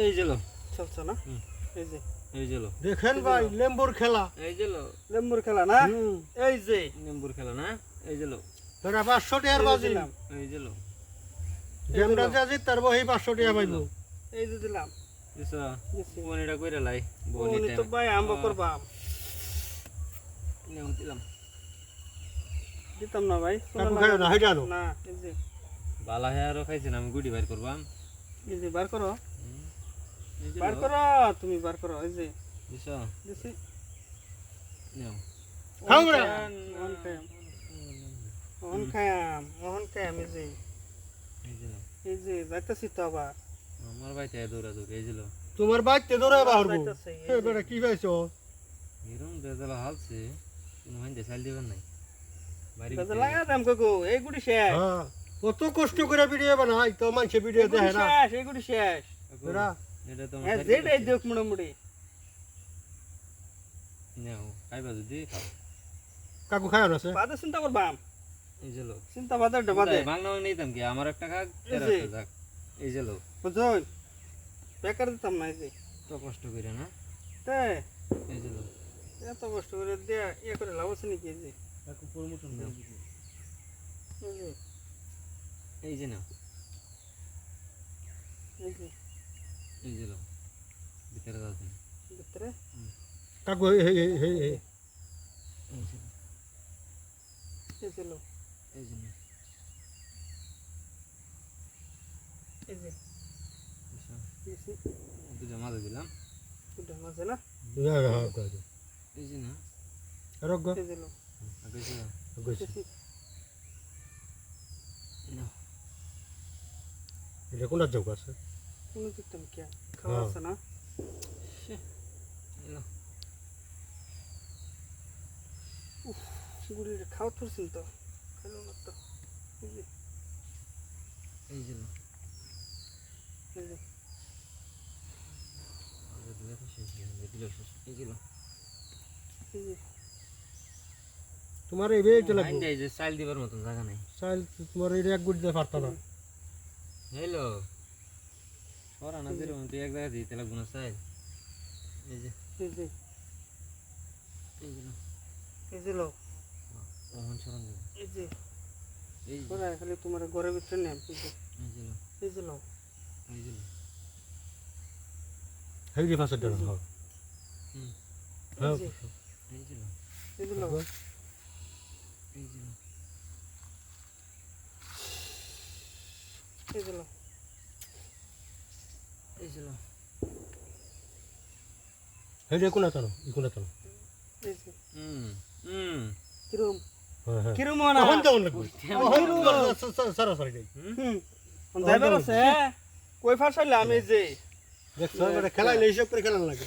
এই যে লো চলছে না এই যে এই যে লো দেখেন ভাই লেম্বুর খেলা এই যে লো লেম্বুর খেলা না এই যে নেম্বুর খেলা না এই যে লো তোরা 500 টাকার বাজি দিলাম এই যে লো যেমরা যাজি তার বহি 500 টাকা পাইবো এই যে দিলাম দিছো দিছি। বনিটা কইরা লাই উনি বনি তো ভাই আম্ব করবাম নেও দিলাম দিতাম না ভাই কাকু খাইও না হাইটা আনো না এই যে বালা হে আরো খাইছেন আমি গুডি বাইর করবাম এই যে বার করো এই যে বার লো করো তুমি বার করো এই যে দিছো দিছি নেও খাও রে মোহন খায়াম এই যে এই যে লো এই যে যাইতাছি তো আবার আমার বাইতে দৌড়া দৌড় এই যে লো তোমার বাইতে দৌড়ায় বাহরবো যাইতাছি, এই এ যে। বেটা কি পাইছো এরম বেজালা হালছে কোনো হাইন্দে চাল দিবেন নাই বাড়ি বেজা লাগা দাম কাকু এই গুড়ি শেষ হ্যাঁ কত কষ্ট করে ভিডিও বানাই তো মানুষে ভিডিও এই গুড়ি দেখে না শেষ এই গুড়ি শেষ বেটা এটা তো হ্যাঁ যেটাই দেখ মোটামুটি নেও খাইবা যদি খাও কাকু খাইও না সে বাদে চিন্তা করবাম এই যে লো চিন্তা বাদে বাদে বাংলা নিতাম কি আমার একটা কাক এই যে। যাক এই যে লো বুঝুন বেকার দিতাম না এই যে তো কষ্ট করে না তে এই যে লো এত কষ্ট করে দিয়ে ইয়ে করে লাভ আছে নাকি এই যে কাকু প্রমোশন দাও এই যে এই যে নাও এই যে এই যে লো ভিতরে দাও তুমি ভিতরে কাকু হে হে হে হে এই যে লো, এই যে লো এই যে নাও এই যে বুঝছো? দিছি দুটো মাঝে দিলাম দুটো মাঝে না এই যে না রগ এই যে লো আগে যে দিছি নাও এটা কোন যোগ আছে কোনো দিতাম কে খাওয়া আছে না এলো গুড়ি খাওয়া তুলছেন তো খাইলো না তো এই যে এই যে লো এই যে আগে দিলে তো শেষ হয়ে যাবে দিলে শেষ এই যে লো এই যে তোমার এই বেইতে লাগবে হাইন্দে এই যে চাল দিবার মতন জায়গা নাই চাইল তোমার এই এক গুড় দিয়ে পারতা না হ্যালো ওরা না দিলে তুই এক জায়গায় দিতে লাগবো না চাল এই যে এই যে এই যে লো এই যে লো ওহন সরন দেবে এই যে এই যে ওরা খালি তোমার ঘরের ভিতরে নেন এই যে এই যে লো এই যে লো এই যে লো হেই রে পাঁচটা টাকা হ্যাঁ হুম হ্যাঁ এই যে এই যে লো এই যে লো এই যে লো এই যে লো এই যে লো হেই রে কোন তানো কোন তানো এই যে হুম হুম কিরম হ্যাঁ হ্যাঁ কিরম না তখন কেমন লাগবে সারা সারা যাই যাইবার আছে কই ফাঁসাইলে আমি যে দেখছো খেলাইলে হিসাব করে খেলানো লাগে